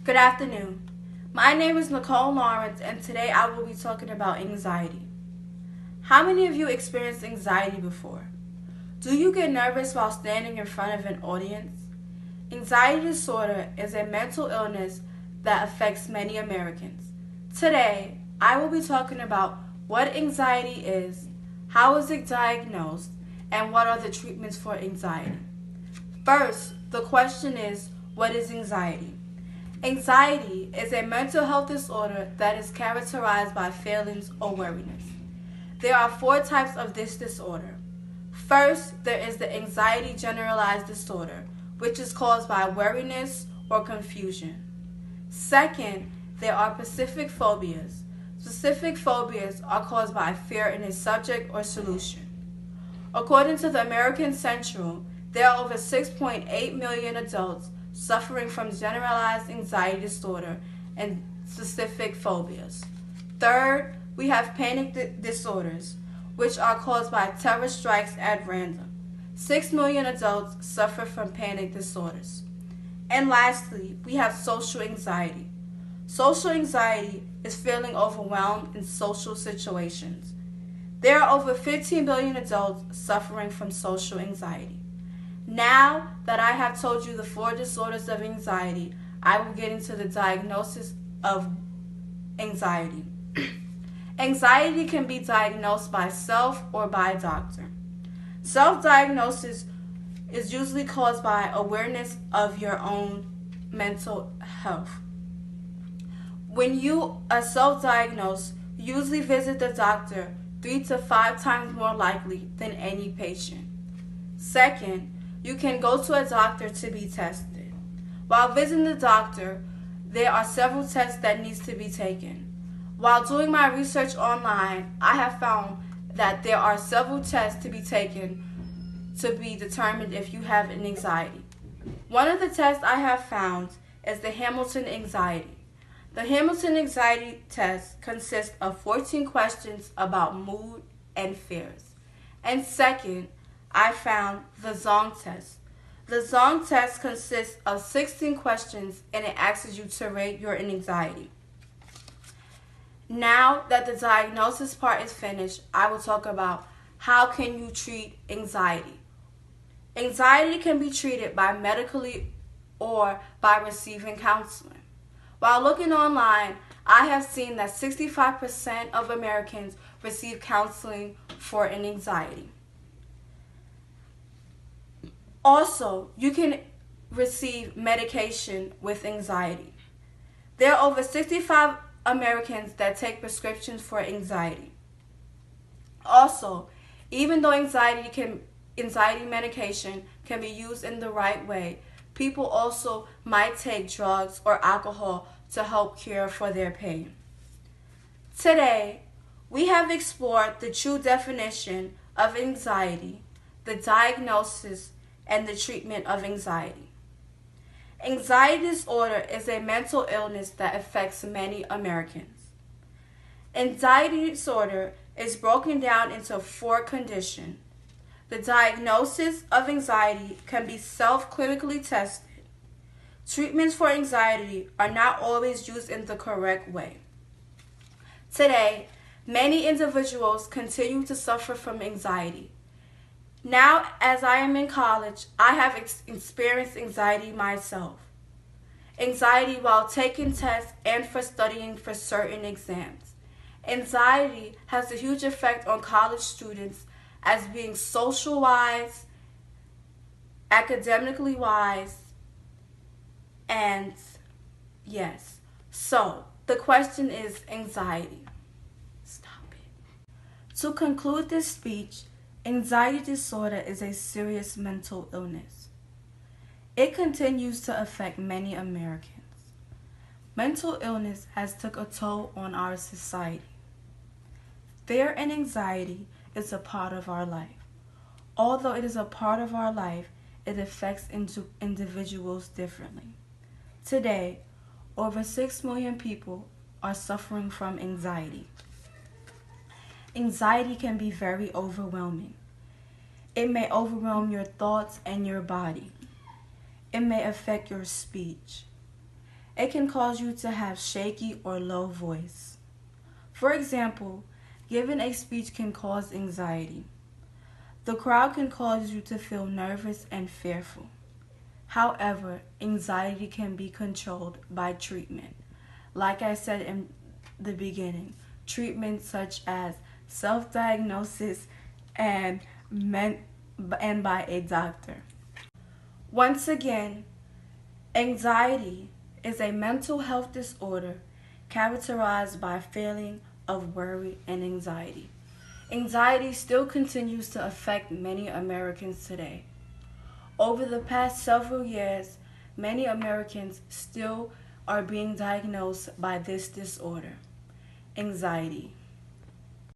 Good afternoon. My name is Nicole Lawrence, and today I will be talking about anxiety. How many of you experienced anxiety before? Do you get nervous while standing in front of an audience? Anxiety disorder is a mental illness that affects many Americans. Today, I will be talking about what anxiety is, how is it diagnosed, and what are the treatments for anxiety. First, the question is, what is anxiety? Anxiety is a mental health disorder that is characterized by feelings or worriness. There are four types of this disorder. First, there is the anxiety generalized disorder, which is caused by worriness or confusion. Second, there are specific phobias. Specific phobias are caused by fear in a subject or solution. According to the American Central, there are over 6.8 million adults suffering from generalized anxiety disorder and specific phobias. Third, we have panic disorders, which are caused by terror strikes at random. 6 million adults suffer from panic disorders. And lastly, we have social anxiety. Social anxiety is feeling overwhelmed in social situations. There are over 15 billion adults suffering from social anxiety. Now that I have told you the four disorders of anxiety, I will get into the diagnosis of anxiety. Anxiety can be diagnosed by self or by a doctor. Self-diagnosis is usually caused by awareness of your own mental health. When you are self-diagnosed, you usually visit the doctor 3 to 5 times more likely than any patient. Second, you can go to a doctor to be tested. While visiting the doctor, there are several tests that needs to be taken. While doing my research online, I have found that there are several tests to be taken to be determined if you have an anxiety. One of the tests I have found is the Hamilton Anxiety. The Hamilton Anxiety test consists of 14 questions about mood and fears. And second, I found the Zong test. The Zong test consists of 16 questions and it asks you to rate your anxiety. Now that the diagnosis part is finished, I will talk about how can you treat anxiety. Anxiety can be treated by medically or by receiving counseling. While looking online, I have seen that 65% of Americans receive counseling for an anxiety. Also, you can receive medication with anxiety. There are over 65 Americans that take prescriptions for anxiety. Also, even though anxiety medication can be used in the right way, people also might take drugs or alcohol to help cure for their pain. Today, we have explored the true definition of anxiety, the diagnosis, and the treatment of anxiety. Anxiety disorder is a mental illness that affects many Americans. Anxiety disorder is broken down into 4 conditions. The diagnosis of anxiety can be self-clinically tested. Treatments for anxiety are not always used in the correct way. Today, many individuals continue to suffer from anxiety. Now, as I am in college, I have experienced anxiety myself. Anxiety while taking tests and for studying for certain exams. Anxiety has a huge effect on college students as being social-wise, academically wise, and yes. So, the question is anxiety. Stop it. To conclude this speech, anxiety disorder is a serious mental illness. It continues to affect many Americans. Mental illness has took a toll on our society. Fear and anxiety is a part of our life. Although it is a part of our life, it affects individuals differently. Today, over 6 million people are suffering from anxiety. Anxiety can be very overwhelming. It may overwhelm your thoughts and your body. It may affect your speech. It can cause you to have shaky or low voice. For example, giving a speech can cause anxiety. The crowd can cause you to feel nervous and fearful. However, anxiety can be controlled by treatment. Like I said in the beginning, treatments such as self-diagnosis and by a doctor. Once again, anxiety is a mental health disorder characterized by a feeling of worry and anxiety. Anxiety still continues to affect many Americans today. Over the past several years, many Americans still are being diagnosed by this disorder, anxiety.